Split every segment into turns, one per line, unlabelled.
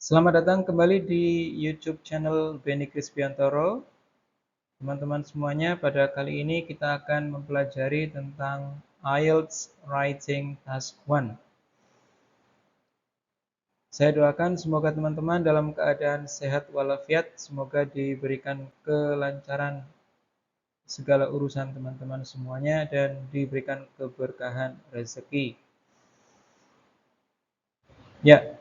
Selamat datang kembali di YouTube channel Benny Krispiantoro. Teman-teman semuanya, pada kali ini kita akan mempelajari tentang IELTS Writing Task 1. Saya doakan semoga teman-teman dalam keadaan sehat walafiat, semoga diberikan kelancaran segala urusan teman-teman semuanya dan diberikan keberkahan rezeki. Ya,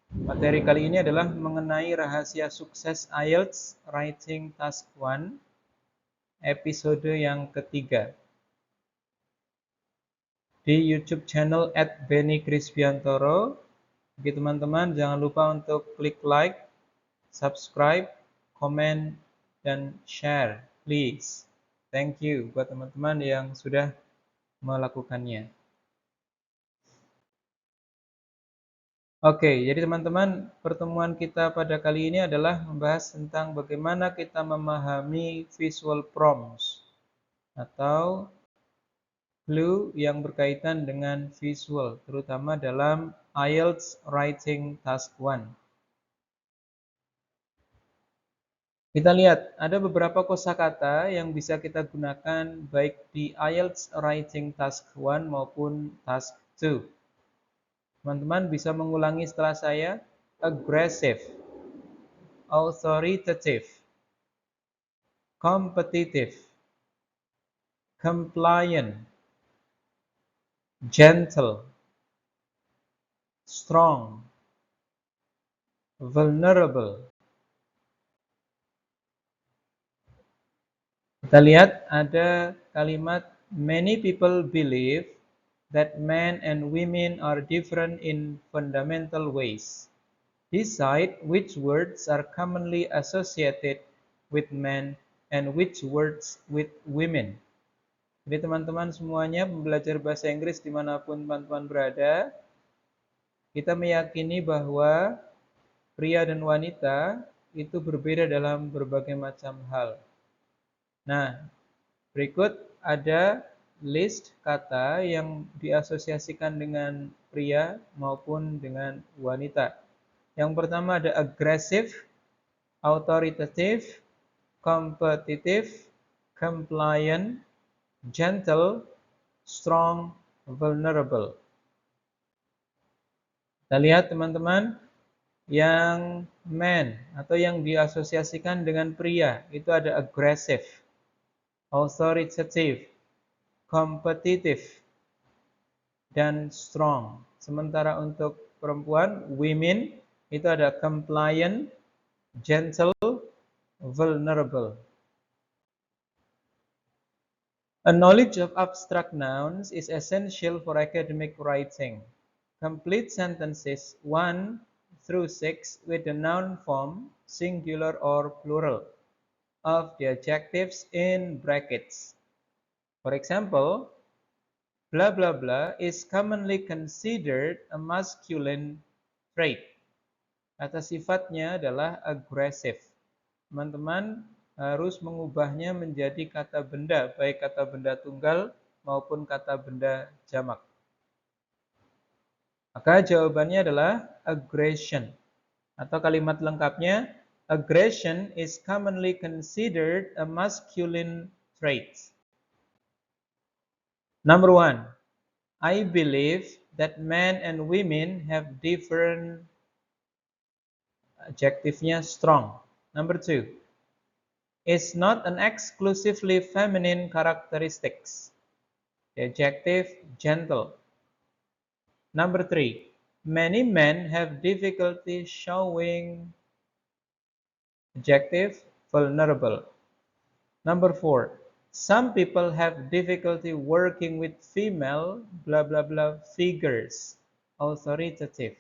materi kali ini adalah mengenai rahasia sukses IELTS Writing Task 1. Episode yang ketiga di YouTube channel @benny_krispiantoro. Bagi teman-teman jangan lupa untuk klik like, subscribe, komen, dan share, please. Thank you buat teman-teman yang sudah melakukannya. Oke, jadi teman-teman, pertemuan kita pada kali ini adalah membahas tentang bagaimana kita memahami visual prompts atau clue yang berkaitan dengan visual, terutama dalam IELTS Writing Task 1. Kita lihat, ada beberapa kosakata yang bisa kita gunakan baik di IELTS Writing Task 1 maupun Task 2. Teman-teman bisa mengulangi setelah saya. Aggressive, authoritative, competitive, compliant, gentle, strong, vulnerable. Kita lihat ada kalimat many people believe that men and women are different in fundamental ways. Decide which words are commonly associated with men and which words with women. Jadi teman-teman semuanya belajar bahasa Inggris dimanapun teman-teman berada, kita meyakini bahwa pria dan wanita itu berbeda dalam berbagai macam hal. Nah, berikut ada list kata yang diasosiasikan dengan pria maupun dengan wanita. Yang pertama ada aggressive, authoritative, competitive, compliant, gentle, strong, vulnerable. Kita lihat teman-teman, yang man atau yang diasosiasikan dengan pria itu ada aggressive, authoritative, competitive, dan strong. Sementara untuk perempuan, women, itu ada compliant, gentle, vulnerable. A knowledge of abstract nouns is essential for academic writing. Complete sentences 1 through 6 with the noun form, singular or plural, of the adjectives in brackets. For example, blah blah blah is commonly considered a masculine trait. Kata sifatnya adalah aggressive. Teman-teman harus mengubahnya menjadi kata benda, baik kata benda tunggal maupun kata benda jamak. Maka jawabannya adalah aggression. Atau kalimat lengkapnya, aggression is commonly considered a masculine trait. Number 1, I believe that men and women have different. Adjektifnya strong. Number 2, is not an exclusively feminine characteristics. The adjective gentle. Number 3, many men have difficulty showing. Adjective vulnerable. Number 4, some people have difficulty working with female blah blah blah figures. Authoritative.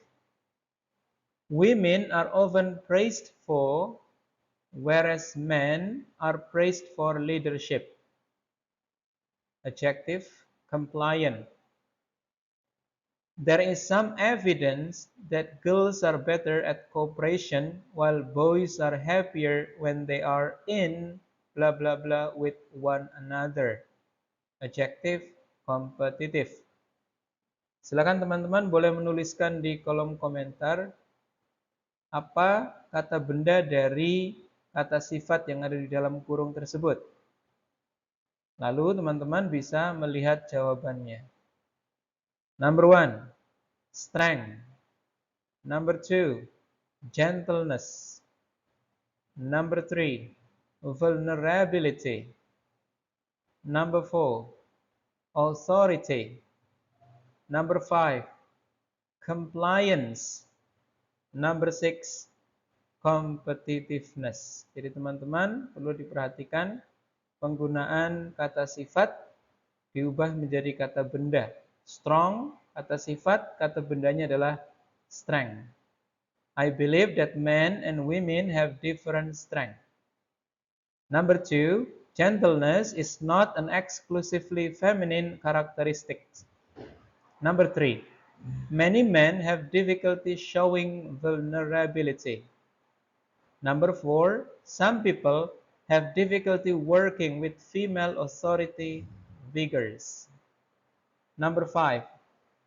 Women are often praised for, whereas men are praised for leadership. Adjective compliant. There is some evidence that girls are better at cooperation while boys are happier when they are in blah blah blah with one another. Adjective competitive. Silakan teman-teman boleh menuliskan di kolom komentar apa kata benda dari kata sifat yang ada di dalam kurung tersebut. Lalu teman-teman bisa melihat jawabannya. Number 1, strength. Number 2, gentleness. Number 3, vulnerability. Number 4, authority. Number 5, compliance. Number 6, competitiveness. Jadi teman-teman perlu diperhatikan penggunaan kata sifat diubah menjadi kata benda. Strong, kata sifat, kata bendanya adalah strength. I believe that men and women have different strength. Number 2, gentleness is not an exclusively feminine characteristic. Number 3, many men have difficulty showing vulnerability. Number 4, some people have difficulty working with female authority figures. Number 5,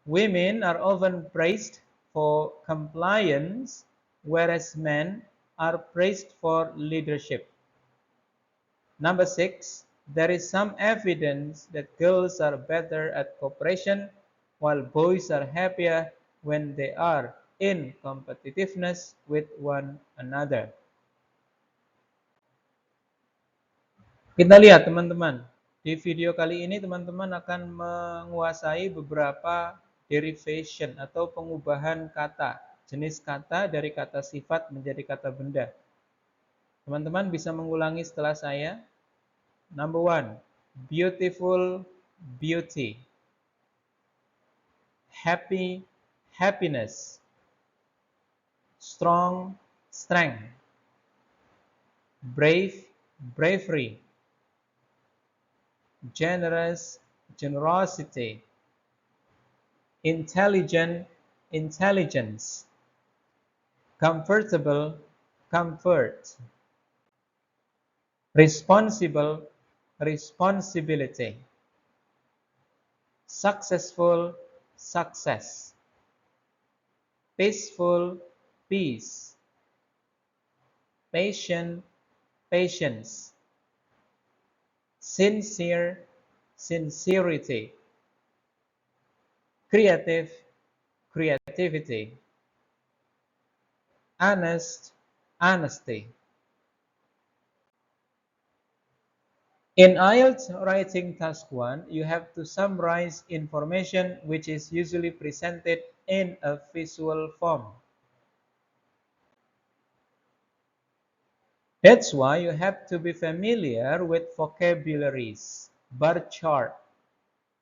women are often praised for compliance, whereas men are praised for leadership. Number 6, there is some evidence that girls are better at cooperation, while boys are happier when they are in competitiveness with one another. Kita lihat teman-teman, di video kali ini teman-teman akan menguasai beberapa derivation atau pengubahan kata, jenis kata dari kata sifat menjadi kata benda. Teman-teman bisa mengulangi setelah saya. Number 1, beautiful, beauty. Happy, happiness. Strong, strength. Brave, bravery. Generous, generosity. Intelligent, intelligence. Comfortable, comfort. Responsible, responsibility. Successful, success. Peaceful, peace. Patient, patience. Sincere, sincerity. Creative, creativity. Honest, honesty. In IELTS Writing Task 1, you have to summarize information which is usually presented in a visual form. That's why you have to be familiar with vocabularies, bar chart,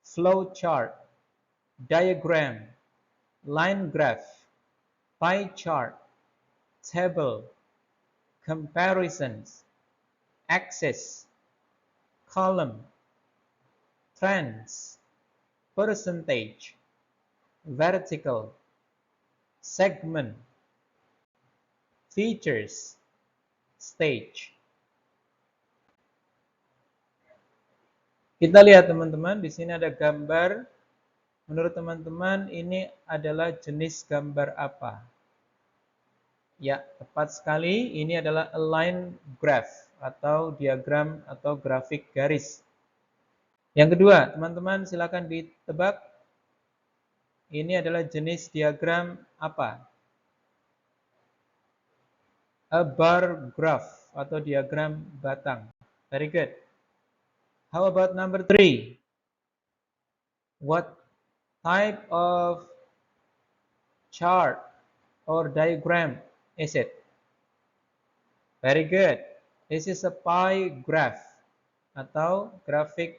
flow chart, diagram, line graph, pie chart, table, comparisons, axis, column, trends, percentage, vertical, segment, features, stage. Kita lihat teman-teman, di sini ada gambar. Menurut teman-teman ini adalah jenis gambar apa? Ya, tepat sekali. Ini adalah align graph atau diagram atau grafik garis. Yang kedua, teman-teman silakan ditebak. Ini adalah jenis diagram apa? A bar graph atau diagram batang. Very good. How about number 3? What type of chart or diagram is it? Very good. This is a pie graph atau grafik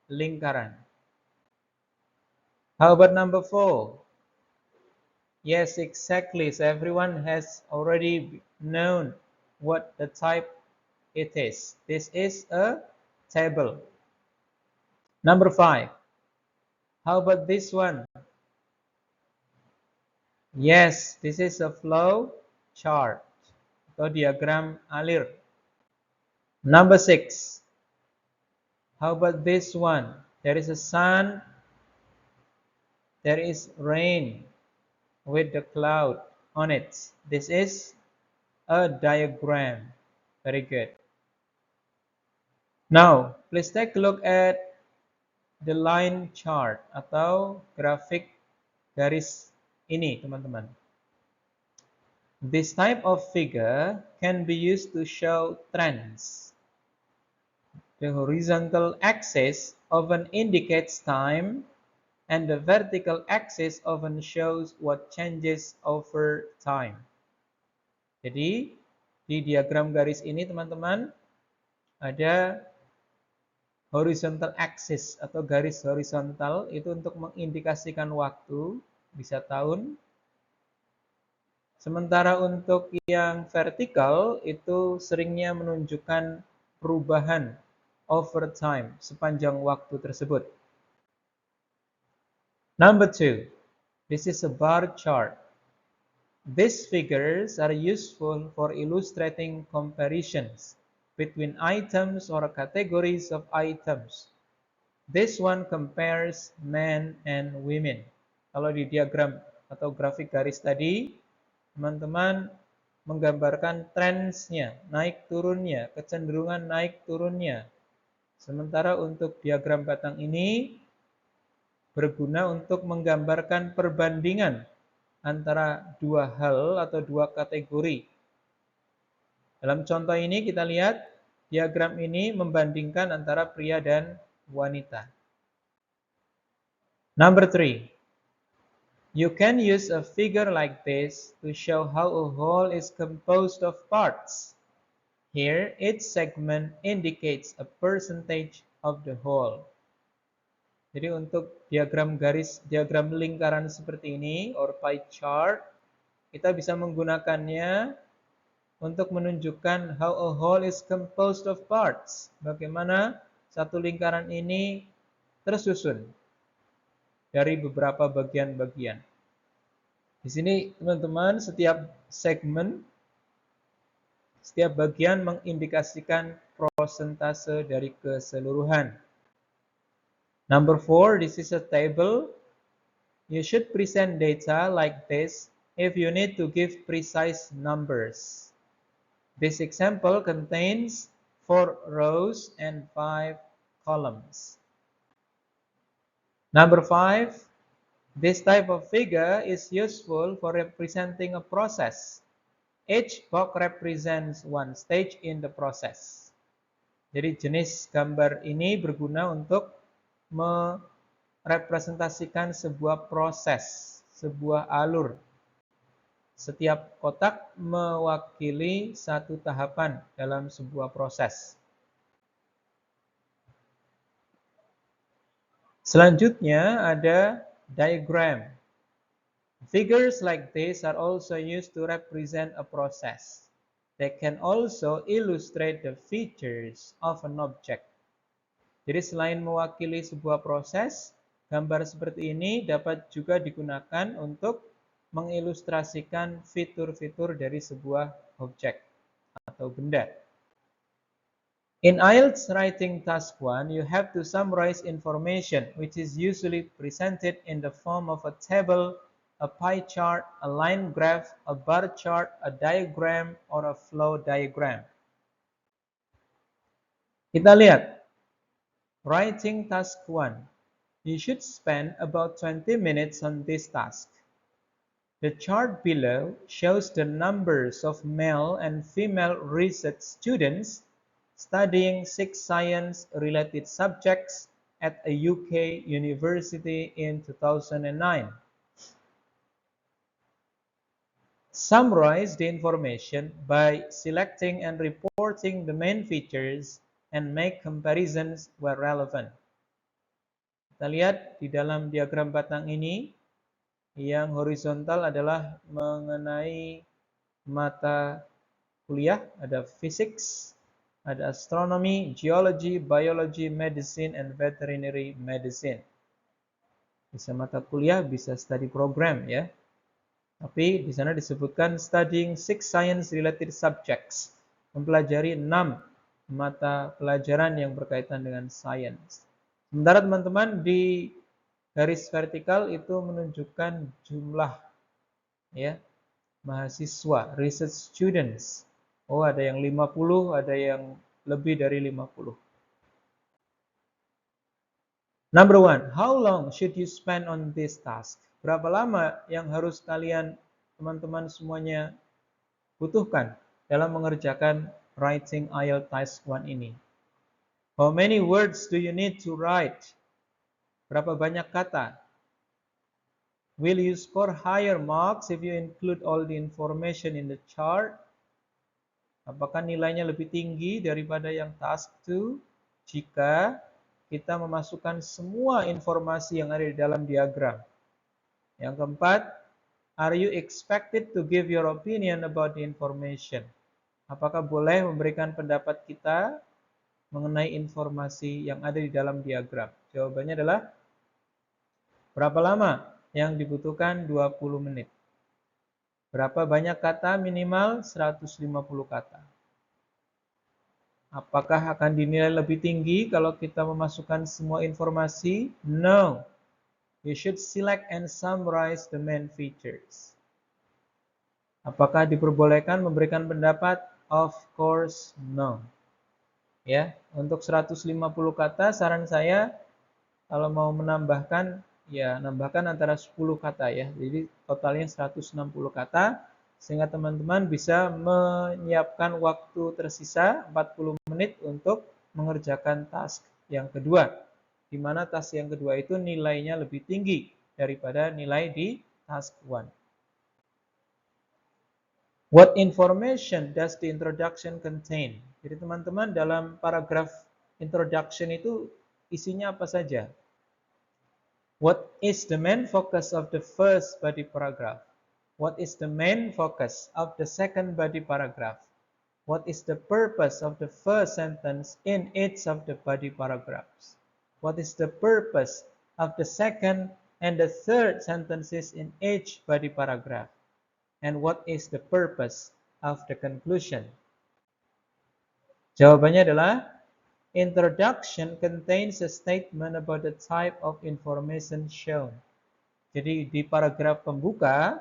lingkaran. How about number 4? Yes, exactly. So everyone has already known what the type it is. This is a table. Number 5. How about this one? Yes, this is a flow chart atau diagram alir. Number 6. How about this one? There is a sun. There is rain with the cloud. on it. This is a diagram. Very good. Now, please take a look at the line chart atau grafik garis ini, teman-teman. This type of figure can be used to show trends. The horizontal axis often indicates time, and the vertical axis often shows what changes over time. Jadi, di diagram garis ini, teman-teman, ada horizontal axis atau garis horizontal itu untuk mengindikasikan waktu, bisa tahun. Sementara untuk yang vertikal itu seringnya menunjukkan perubahan over time sepanjang waktu tersebut. Number 2, this is a bar chart. These figures are useful for illustrating comparisons between items or categories of items. This one compares men and women. Kalau di diagram atau grafik garis tadi, teman-teman menggambarkan trendsnya, naik turunnya, kecenderungan naik turunnya. Sementara untuk diagram batang ini berguna untuk menggambarkan perbandingan antara dua hal atau dua kategori. Dalam contoh ini kita lihat diagram ini membandingkan antara pria dan wanita. Number 3. You can use a figure like this to show how a whole is composed of parts. Here, each segment indicates a percentage of the whole. Jadi untuk diagram lingkaran seperti ini, or pie chart, kita bisa menggunakannya untuk menunjukkan how a whole is composed of parts. Bagaimana satu lingkaran ini tersusun dari beberapa bagian-bagian. Di sini teman-teman setiap segmen, setiap bagian mengindikasikan prosentase dari keseluruhan. Number 4, this is a table. You should present data like this if you need to give precise numbers. This example contains 4 rows and 5 columns. Number 5, this type of figure is useful for representing a process. Each box represents one stage in the process. Jadi jenis gambar ini berguna untuk merepresentasikan sebuah proses, sebuah alur. Setiap kotak mewakili satu tahapan dalam sebuah proses. Selanjutnya ada diagram. Figures like this are also used to represent a process. They can also illustrate the features of an object. Jadi selain mewakili sebuah proses, gambar seperti ini dapat juga digunakan untuk mengilustrasikan fitur-fitur dari sebuah objek atau benda. In IELTS Writing Task 1, you have to summarize information which is usually presented in the form of a table, a pie chart, a line graph, a bar chart, a diagram, or a flow diagram. Kita lihat, Writing Task 1. You should spend about 20 minutes on this task. The chart below shows the numbers of male and female research students studying 6 science-related subjects at a UK university in 2009. Summarize the information by selecting and reporting the main features and make comparisons where relevant. Kita lihat di dalam diagram batang ini, yang horizontal adalah mengenai mata kuliah, ada physics, ada astronomy, geology, biology, medicine, and veterinary medicine. Bisa mata kuliah, bisa study program ya. Tapi di sana disebutkan studying 6 science-related subjects. Mempelajari 6 mata pelajaran yang berkaitan dengan science. Sementara teman-teman di garis vertikal itu menunjukkan jumlah ya. mahasiswa, research students. Oh, ada yang 50, ada yang lebih dari 50. Number one, how long should you spend on this task? Berapa lama yang harus kalian, teman-teman semuanya, butuhkan dalam mengerjakan writing IELTS Task 1 ini? How many words do you need to write? Berapa banyak kata? Will you score higher marks if you include all the information in the chart? Apakah nilainya lebih tinggi daripada yang task 2 jika kita memasukkan semua informasi yang ada di dalam diagram? Yang keempat, are you expected to give your opinion about the information? Apakah boleh memberikan pendapat kita mengenai informasi yang ada di dalam diagram? Jawabannya adalah berapa lama yang dibutuhkan? 20 menit. Berapa banyak kata? Minimal 150 kata. Apakah akan dinilai lebih tinggi kalau kita memasukkan semua informasi? No. You should select and summarize the main features. Apakah diperbolehkan memberikan pendapat? Of course, no. Ya, untuk 150 kata, saran saya kalau mau menambahkan, ya nambahkan antara 10 kata ya. Jadi totalnya 160 kata, sehingga teman-teman bisa menyiapkan waktu tersisa 40 menit untuk mengerjakan task yang kedua. Di mana task yang kedua itu nilainya lebih tinggi daripada nilai di task 1. What information does the introduction contain? Jadi teman-teman, dalam paragraf introduction itu isinya apa saja? What is the main focus of the first body paragraph? What is the main focus of the second body paragraph? What is the purpose of the first sentence in each of the body paragraphs? What is the purpose of the second and the third sentences in each body paragraph? And what is the purpose of the conclusion? Jawabannya adalah introduction contains a statement about the type of information shown. Jadi di paragraf pembuka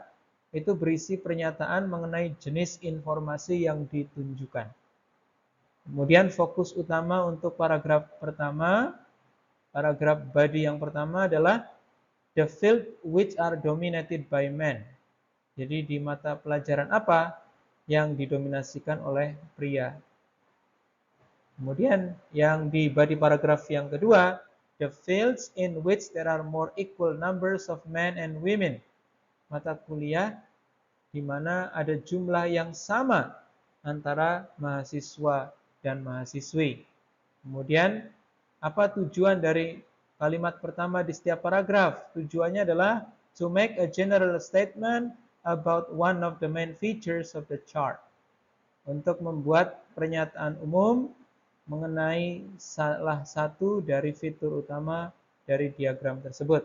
itu berisi pernyataan mengenai jenis informasi yang ditunjukkan. Kemudian fokus utama untuk paragraf pertama, paragraf body yang pertama adalah the field which are dominated by men. Jadi di mata pelajaran apa yang didominasikan oleh pria. Kemudian yang di body paragraf yang kedua, the fields in which there are more equal numbers of men and women. Mata kuliah di mana ada jumlah yang sama antara mahasiswa dan mahasiswi. Kemudian apa tujuan dari kalimat pertama di setiap paragraf? Tujuannya adalah to make a general statement about one of the main features of the chart. Untuk membuat pernyataan umum mengenai salah satu dari fitur utama dari diagram tersebut.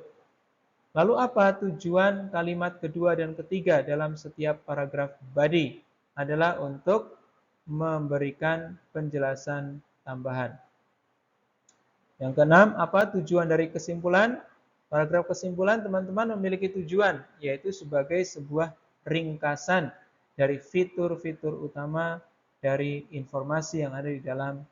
Lalu apa tujuan kalimat kedua dan ketiga dalam setiap paragraf body? Adalah untuk memberikan penjelasan tambahan. Yang keenam, apa tujuan dari kesimpulan? Paragraf kesimpulan teman-teman memiliki tujuan, yaitu sebagai sebuah ringkasan dari fitur-fitur utama dari informasi yang ada di dalam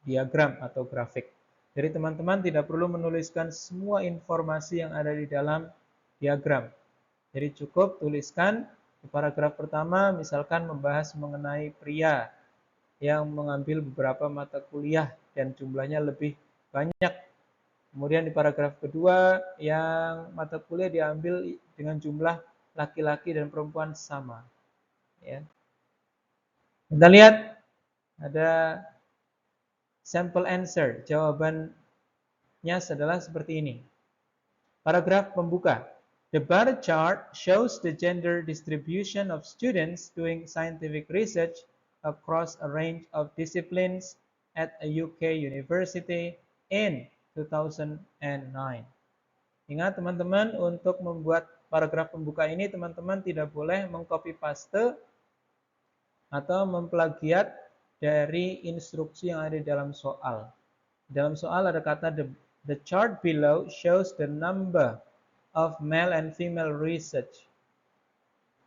diagram atau grafik. Jadi teman-teman tidak perlu menuliskan semua informasi yang ada di dalam diagram. Jadi cukup tuliskan di paragraf pertama misalkan membahas mengenai pria yang mengambil beberapa mata kuliah dan jumlahnya lebih banyak. Kemudian di paragraf kedua yang mata kuliah diambil dengan jumlah laki-laki dan perempuan sama. Ya. Kita lihat ada sampel answer. Jawabannya adalah seperti ini. Paragraf pembuka. The bar chart shows the gender distribution of students doing scientific research across a range of disciplines at a UK university in 2009. Ingat teman-teman, untuk membuat paragraf pembuka ini teman-teman tidak boleh mengcopy paste atau memplagiat dari instruksi yang ada di dalam soal. Dalam soal ada kata the chart below shows the number of male and female research.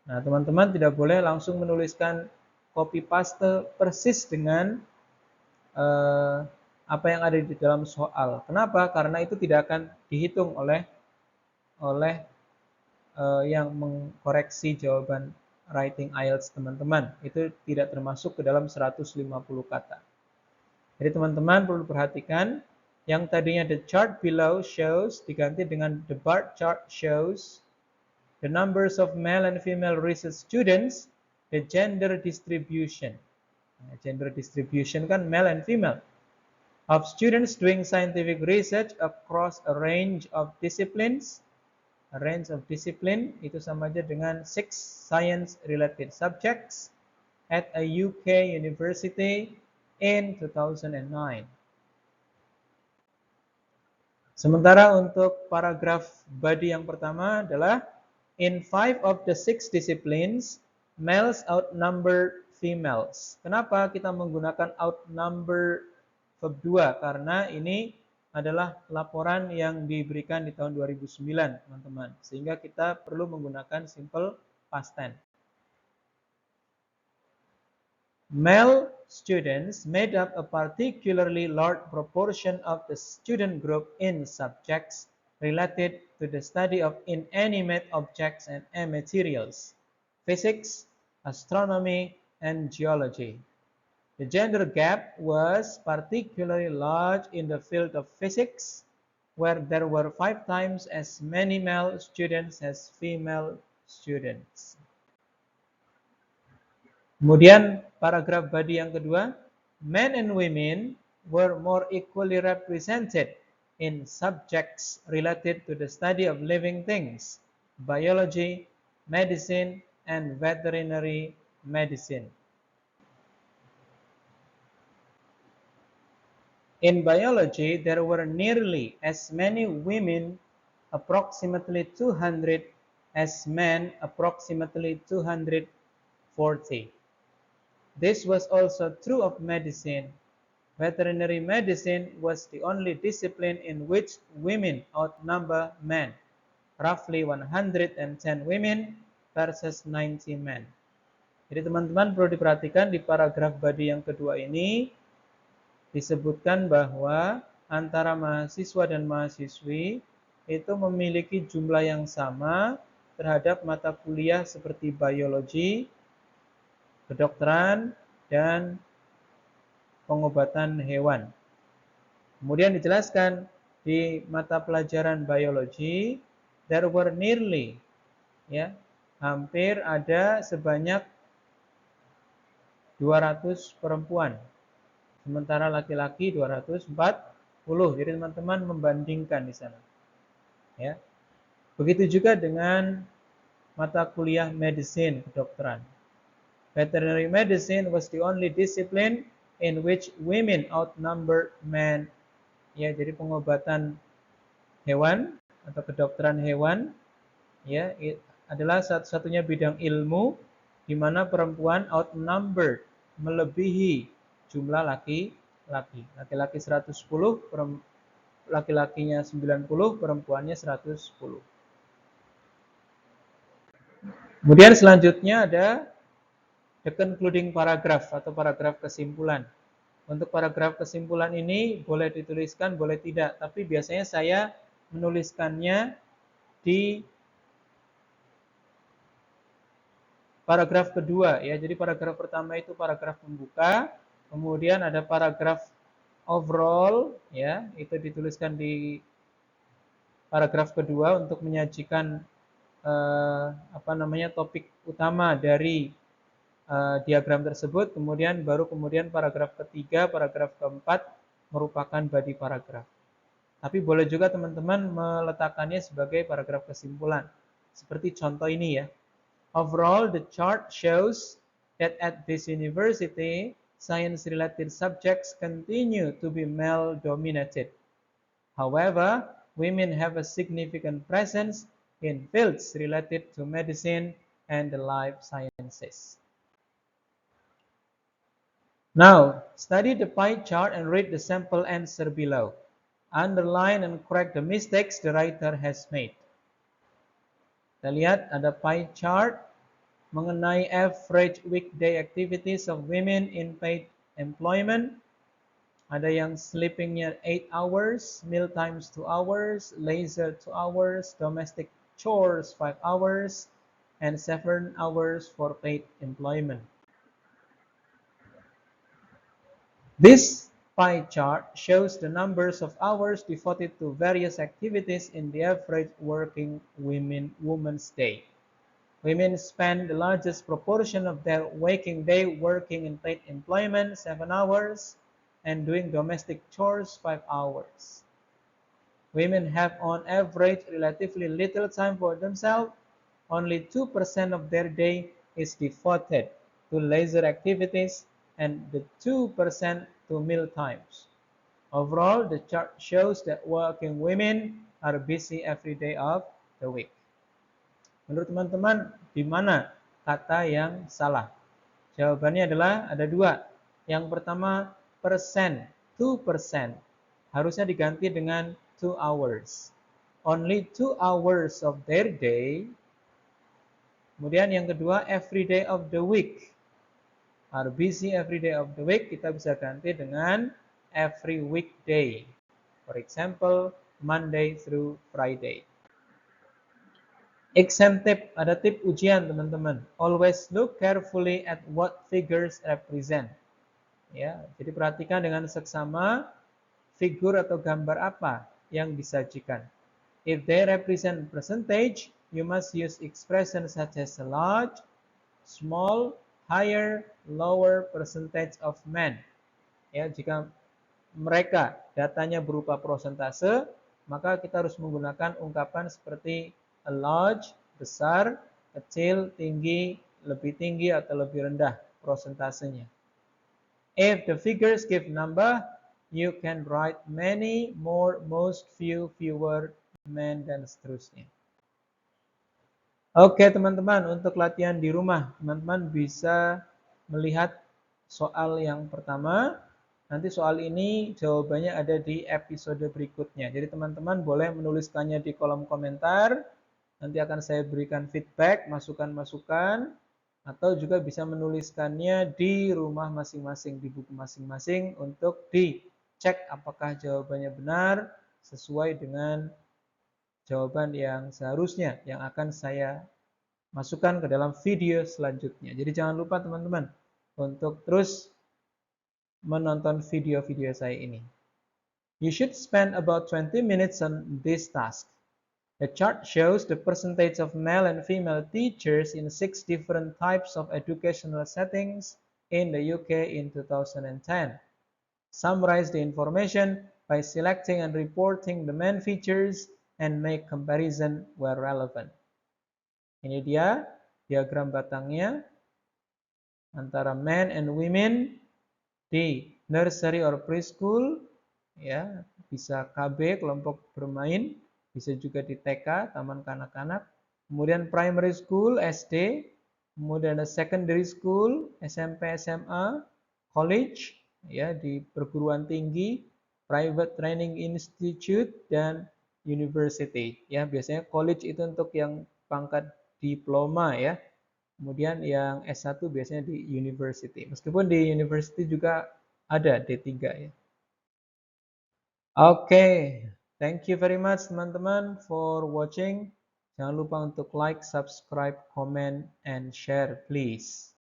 Nah, teman-teman tidak boleh langsung menuliskan copy paste persis dengan apa yang ada di dalam soal. Kenapa? Karena itu tidak akan dihitung oleh yang mengkoreksi jawaban writing IELTS teman-teman. Itu tidak termasuk ke dalam 150 kata. Jadi teman-teman perlu perhatikan, yang tadinya the chart below shows diganti dengan the bar chart shows the numbers of male and female research students, the gender distribution. Nah, gender distribution kan male and female. Of students doing scientific research across a range of disciplines. A range of discipline itu sama aja dengan 6 science related subjects at a UK university in 2009. Sementara untuk paragraf body yang pertama adalah in 5 of the 6 disciplines, males outnumber females. Kenapa kita menggunakan outnumber verb 2? Karena ini adalah laporan yang diberikan di tahun 2009, teman-teman. Sehingga kita perlu menggunakan simple past tense. Male students made up a particularly large proportion of the student group in subjects related to the study of inanimate objects and materials, physics, astronomy, and geology. The gender gap was particularly large in the field of physics, where there were 5 times as many male students as female students. Kemudian paragraf body yang kedua, men and women were more equally represented in subjects related to the study of living things, biology, medicine, and veterinary medicine. In biology, there were nearly as many women, approximately 200, as men, approximately 240. This was also true of medicine. Veterinary medicine was the only discipline in which women outnumber men, roughly 110 women versus 90 men. Jadi teman-teman perlu diperhatikan di paragraf body yang kedua ini disebutkan bahwa antara mahasiswa dan mahasiswi itu memiliki jumlah yang sama terhadap mata kuliah seperti biologi, kedokteran, dan pengobatan hewan. Kemudian dijelaskan di mata pelajaran biologi, there were nearly, ya, hampir ada sebanyak 200 perempuan. Sementara laki-laki 240. Jadi teman-teman membandingkan di sana. Ya. Begitu juga dengan mata kuliah medicine, kedokteran. Veterinary medicine was the only discipline in which women outnumbered men. Ya, jadi pengobatan hewan atau kedokteran hewan ya adalah satu-satunya bidang ilmu di mana perempuan outnumbered, melebihi jumlah laki-laki. Laki-laki 110, laki-lakinya 90, perempuannya 110. Kemudian selanjutnya ada the concluding paragraph atau paragraf kesimpulan. Untuk paragraf kesimpulan ini boleh dituliskan, boleh tidak. Tapi biasanya saya menuliskannya di paragraf kedua. Ya, jadi paragraf pertama itu paragraf pembuka. Kemudian ada paragraf overall. Ya, itu dituliskan di paragraf kedua untuk menyajikan topik utama dari diagram tersebut, kemudian paragraf ketiga, paragraf keempat merupakan body paragraf. Tapi boleh juga teman-teman meletakkannya sebagai paragraf kesimpulan. Seperti contoh ini ya. Overall, the chart shows that at this university, science-related subjects continue to be male-dominated. However, women have a significant presence in fields related to medicine and the life sciences. Now, study the pie chart and read the sample answer below. Underline and correct the mistakes the writer has made. Kita lihat ada pie chart mengenai average weekday activities of women in paid employment. Ada yang sleepingnya 8 hours, meal times 2 hours, leisure 2 hours, domestic chores 5 hours, and 7 hours for paid employment. This pie chart shows the numbers of hours devoted to various activities in the average working woman's day. Women spend the largest proportion of their waking day working in paid employment, 7 hours, and doing domestic chores, 5 hours. Women have on average relatively little time for themselves. Only 2% of their day is devoted to leisure activities and the 2% to meal times. Overall, the chart shows that working women are busy every day of the week. Menurut teman-teman, di mana kata yang salah? Jawabannya adalah ada dua. Yang pertama, persen, 2%. Harusnya diganti dengan 2 hours. Only 2 hours of their day. Kemudian yang kedua, every day of the week. Are busy every day of the week, kita bisa ganti dengan every weekday. For example, Monday through Friday. Exam tip, ada tip ujian teman-teman. Always look carefully at what figures represent. Ya, jadi perhatikan dengan seksama figur atau gambar apa yang disajikan. If they represent percentage, you must use expressions such as large, small, higher, lower percentage of men. Ya, jika mereka datanya berupa persentase, maka kita harus menggunakan ungkapan seperti a large, besar, kecil, tinggi, lebih tinggi atau lebih rendah persentasenya. If the figures give number, you can write many, more, most, few, fewer, men, dan seterusnya. Oke teman-teman, untuk latihan di rumah, teman-teman bisa melihat soal yang pertama. Nanti soal ini jawabannya ada di episode berikutnya. Jadi teman-teman boleh menuliskannya di kolom komentar. Nanti akan saya berikan feedback, masukan-masukan. Atau juga bisa menuliskannya di rumah masing-masing, di buku masing-masing untuk dicek apakah jawabannya benar sesuai dengan jawaban yang seharusnya yang akan saya masukkan ke dalam video selanjutnya. Jadi jangan lupa teman-teman untuk terus menonton video-video saya ini. You should spend about 20 minutes on this task. The chart shows the percentage of male and female teachers in 6 different types of educational settings in the UK in 2010. Summarize the information by selecting and reporting the main features and make comparison where relevant. Ini dia diagram batangnya antara men and women di nursery or preschool, ya, bisa KB kelompok bermain, bisa juga di TK taman kanak-kanak, kemudian primary school SD, kemudian ada secondary school SMP SMA, college, ya, di perguruan tinggi, private training institute, dan university. Ya, biasanya college itu untuk yang pangkat diploma, ya. Kemudian yang S1 biasanya di university. Meskipun di university juga ada D3 ya. Oke, thank you very much teman-teman for watching. Jangan lupa untuk like, subscribe, comment, and share please.